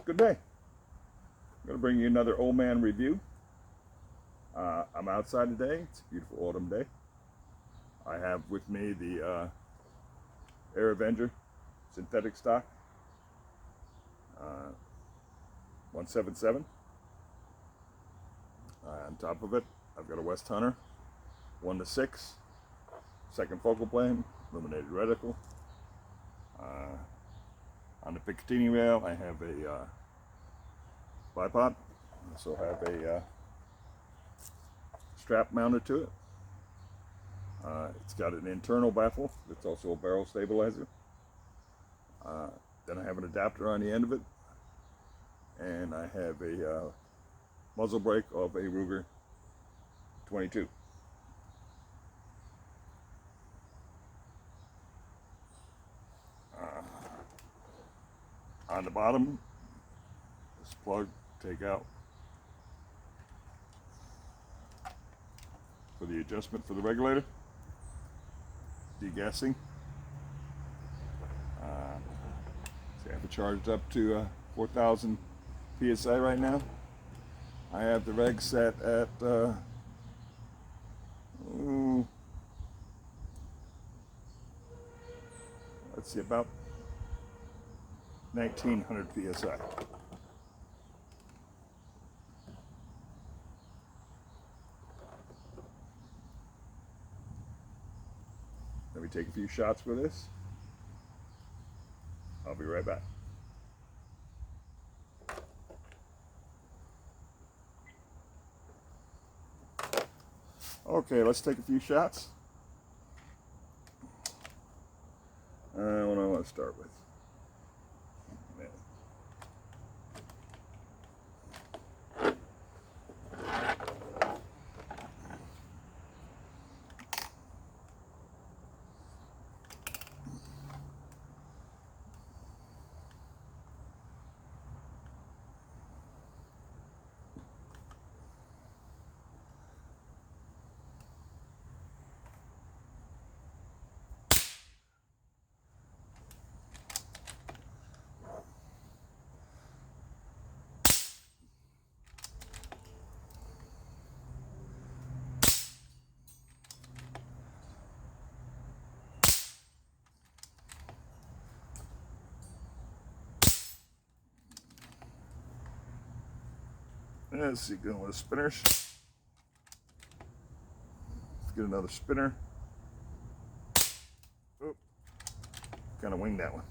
Good day. I'm going to bring you another old man review. I'm outside today. It's a beautiful autumn day. I have with me the AEAC Avenger synthetic stock 177. On top of it, I've got a West Hunter 1:6, second focal plane, illuminated reticle. On the Picatinny rail, I have a bipod. I also have a strap mounted to it. It's got an internal baffle. It's also a barrel stabilizer. Then I have an adapter on the end of it, and I have a muzzle brake of a Ruger 22. On the bottom, this plug take out for the adjustment for the regulator, degassing. See, I have it charged up to 4,000 psi right now. I have the reg set at let's see, about 1900 psi. Let me take a few shots with this. I'll be right back. Okay, let's take a few shots. What do I want to start with? Let's see, going with spinners. Let's get another spinner. Oh, kind of winged that one.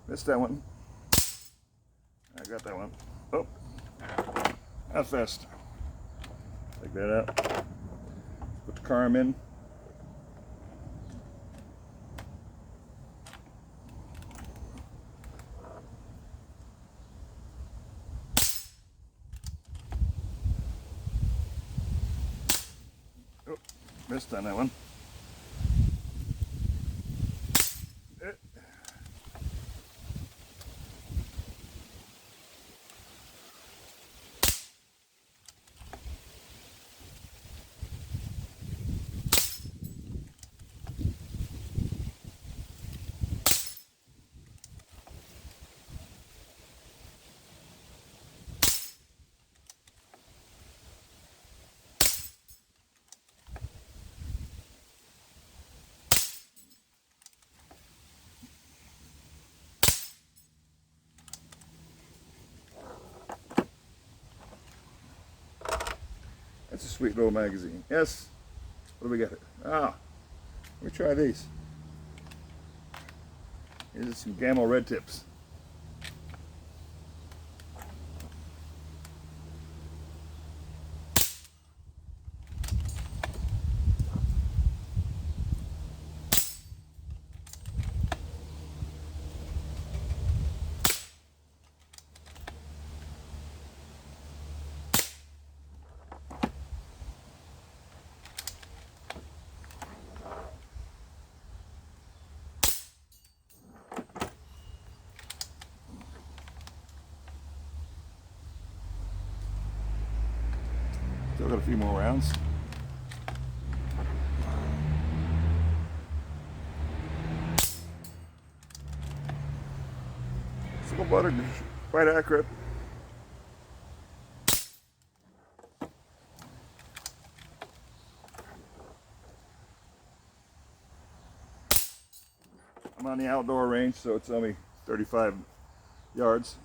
Missed that one. I got that one. Oh, that's fast. Take that out. Put the carm in. Oh, missed on that one. That's a sweet little magazine. Yes. What do we got here? Let me try these. These are some Gamma red tips. Still got a few more rounds. full butter, quite accurate. I'm on the outdoor range, so it's only 35 yards.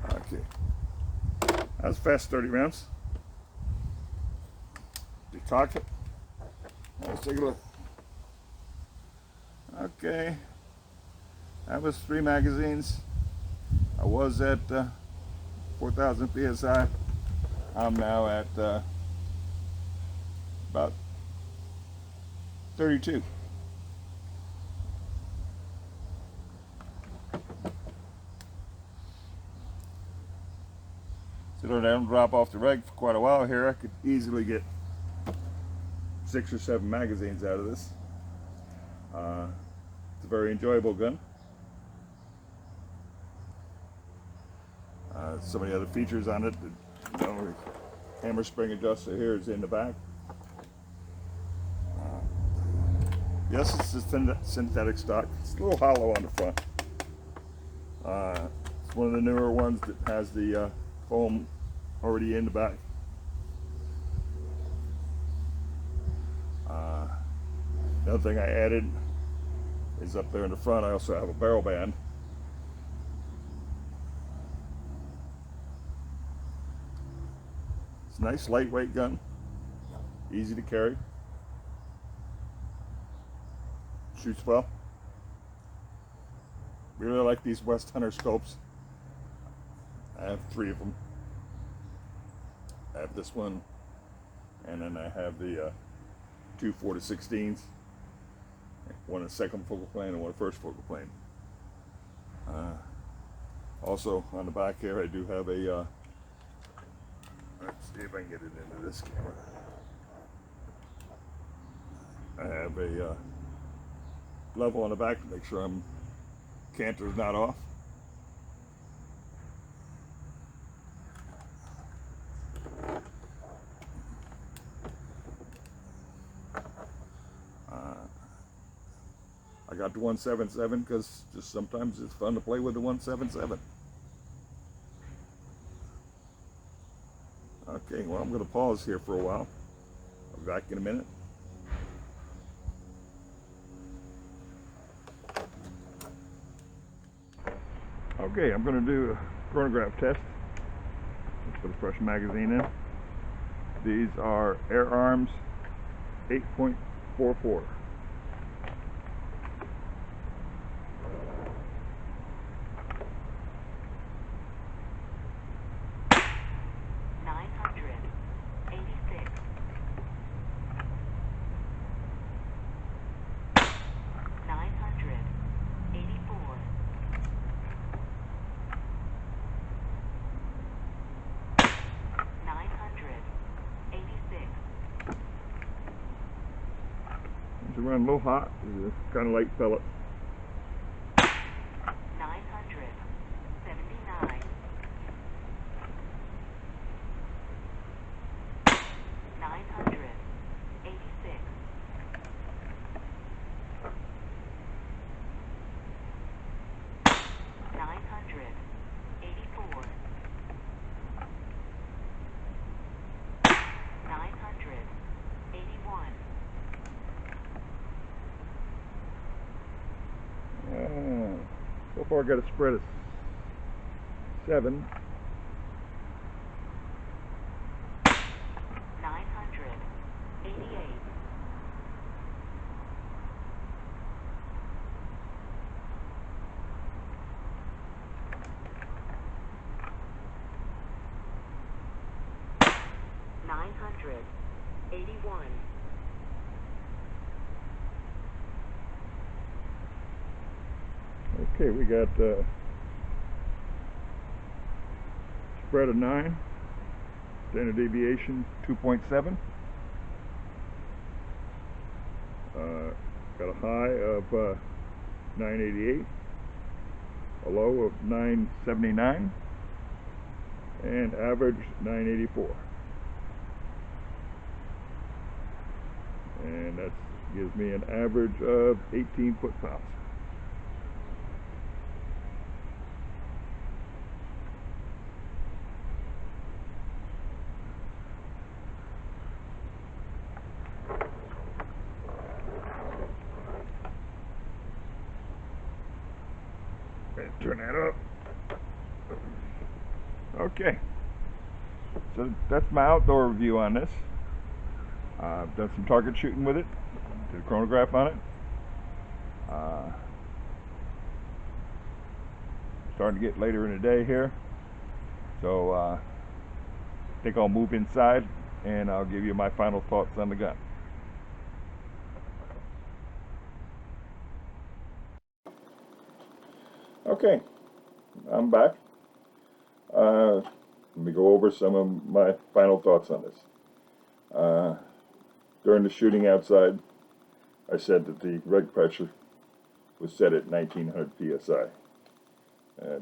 Okay, that's fast 30 rounds. Decock it. Let's take a look. Okay, that was 3 magazines. I was at 4,000 psi. I'm now at about 32. So I don't drop off the reg for quite a while here. I could easily get 6 or 7 magazines out of this. It's a very enjoyable gun. So many other features on it. You know, hammer spring adjuster here is in the back. Yes, it's a synthetic stock. It's a little hollow on the front. It's one of the newer ones that has the foam already in the back. Another thing I added is up there in the front. I also have a barrel band. It's a nice lightweight gun, easy to carry, shoots well. Really like these West Hunter scopes. I have 3 of them. I have this one, and then I have the 2 4-16s, one in second focal plane and one first focal plane. Also on the back here I do have a let's see if I can get it into this camera. I have a level on the back to make sure canter's not off. I got the 177 because just sometimes it's fun to play with the 177. Okay, well, I'm going to pause here for a while. I'll be back in a minute. Okay, I'm going to do a chronograph test. Let's put a fresh magazine in. These are Air Arms 8.44. It's run a little hot. It's kind of light pellet. 979. 986. 984. 981. So far I got a spread of 7. 988. 981. Okay, we got spread of 9, standard deviation 2.7. Got a high of 988, a low of 979 and average 984. And that gives me an average of 18 foot-pounds. Turn that up. Okay, so that's my outdoor review on this. I've done some target shooting with it, did a chronograph on it. Starting to get later in the day here, so I think I'll move inside and I'll give you my final thoughts on the gun. Okay, I'm back. Let me go over some of my final thoughts on this. During the shooting outside, I said that the reg pressure was set at 1900 psi.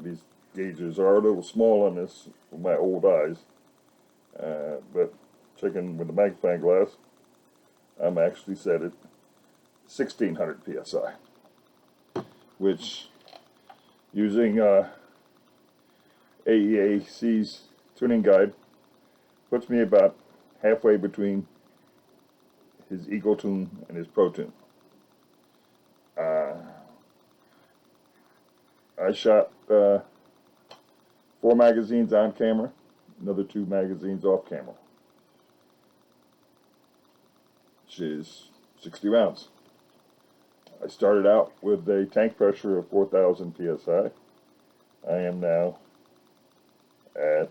These gauges are a little small on this with my old eyes, but checking with the magnifying glass, I'm actually set at 1600 psi, which, using AEAC's tuning guide, puts me about halfway between his Eco Tune and his Pro Tune. I shot 4 magazines on camera, another 2 magazines off camera, which is 60 rounds. I started out with a tank pressure of 4,000 psi. I am now at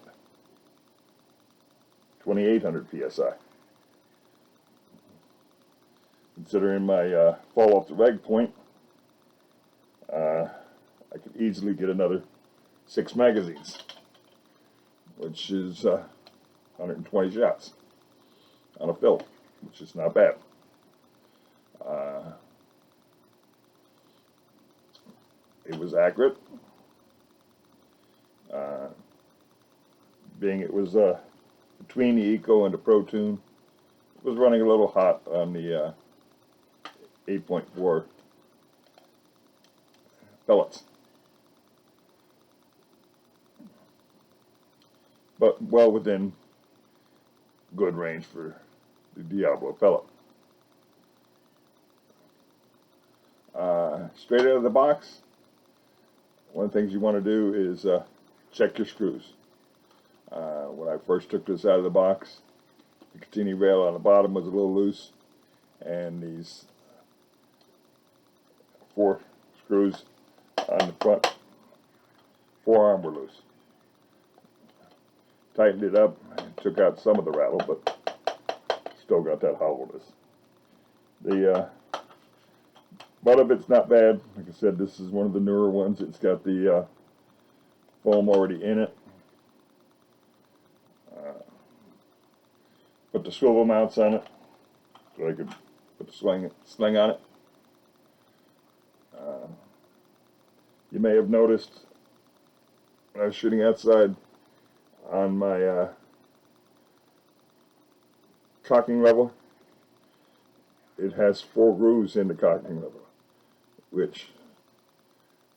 2,800 psi. Considering my fall off the reg point, I could easily get another 6 magazines, which is 120 shots on a fill, which is not bad. It was accurate. Being it was between the Eco and the Pro Tune, it was running a little hot on the 8.4 pellets, but well within good range for the Diablo pellet. Straight out of the box, one of the things you want to do is check your screws. When I first took this out of the box, the Catini rail on the bottom was a little loose, and these 4 screws on the front forearm were loose. Tightened it up, took out some of the rattle, but still got that hollowness. The butt of it's not bad. Like I said, this is one of the newer ones. It's got the foam already in it. Put the swivel mounts on it so I could put the sling on it. You may have noticed when I was shooting outside on my cocking level, it has 4 grooves in the cocking level, which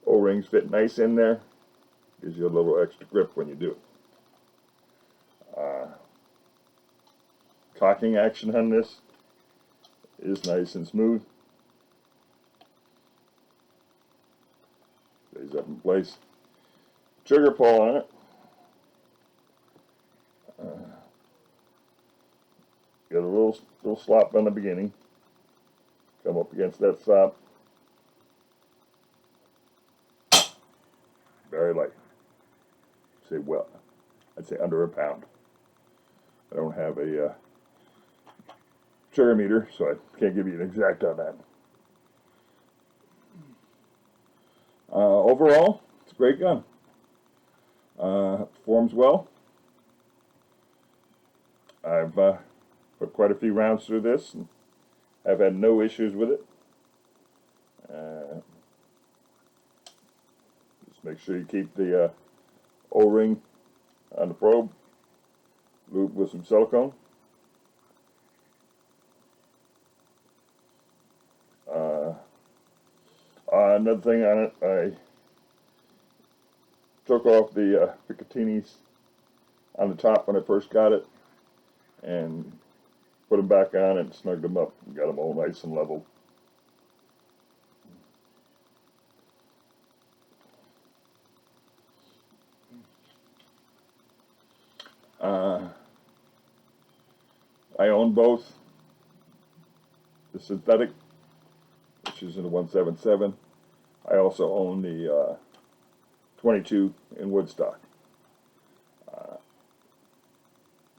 O-rings fit nice in there. Gives you a little extra grip when you do it. Cocking action on this is nice and smooth. Stays up in place. Trigger pull on it. Got a little slop on the beginning. Come up against that stop. Very light. I'd say under a pound. I don't have a trigger meter, so I can't give you an exact on that. Overall, it's a great gun. Performs well. I've put quite a few rounds through this and have had no issues with it. There's Make sure you keep the O-ring on the probe looped with some silicone. Another thing on it, I took off the Picatinis on the top when I first got it and put them back on and snugged them up and got them all nice and level. I own both the synthetic, which is in the 177. I also own the 22 in woodstock.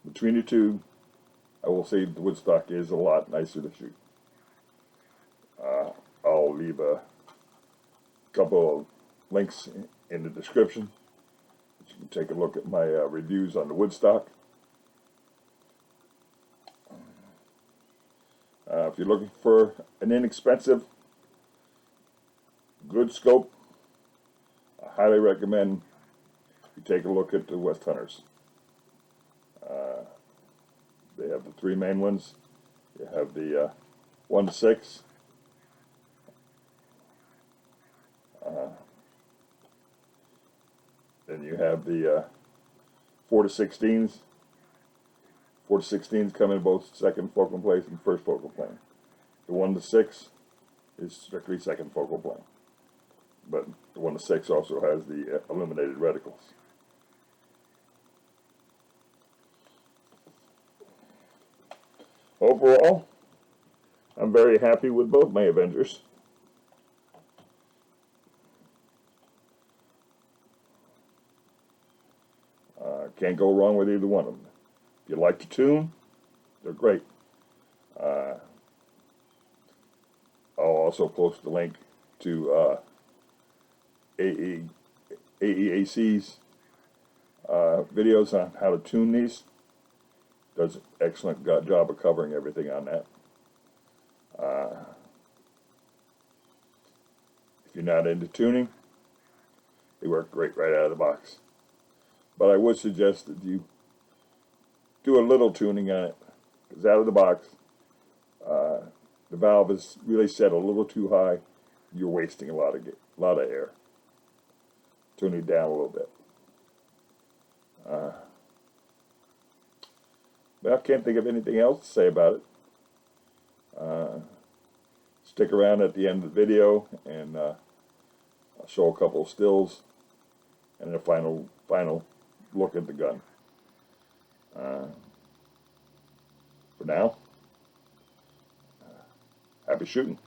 Between the two, I will say the woodstock is a lot nicer to shoot. I'll leave a couple of links in the description. You can take a look at my reviews on the woodstock. If you're looking for an inexpensive, good scope, I highly recommend you take a look at the West Hunters. They have the three main ones. You have the 1-6, then you have the 4-16s. 4-16s come in both second focal plane and first focal plane. The 1-6 is strictly second focal plane, but the 1-6 also has the illuminated reticles. Overall, I'm very happy with both my Avengers. Can't go wrong with either one of them. If you like to tune, they're great. I'll also post the link to AEAC's videos on how to tune these. Does an excellent job of covering everything on that. If you're not into tuning, they work great right out of the box. But I would suggest that you do a little tuning on it, because out of the box, the valve is really set a little too high. You're wasting a lot of air. Tune it down a little bit. But I can't think of anything else to say about it. Stick around at the end of the video, and I'll show a couple of stills and a final look at the gun. For now, happy shooting.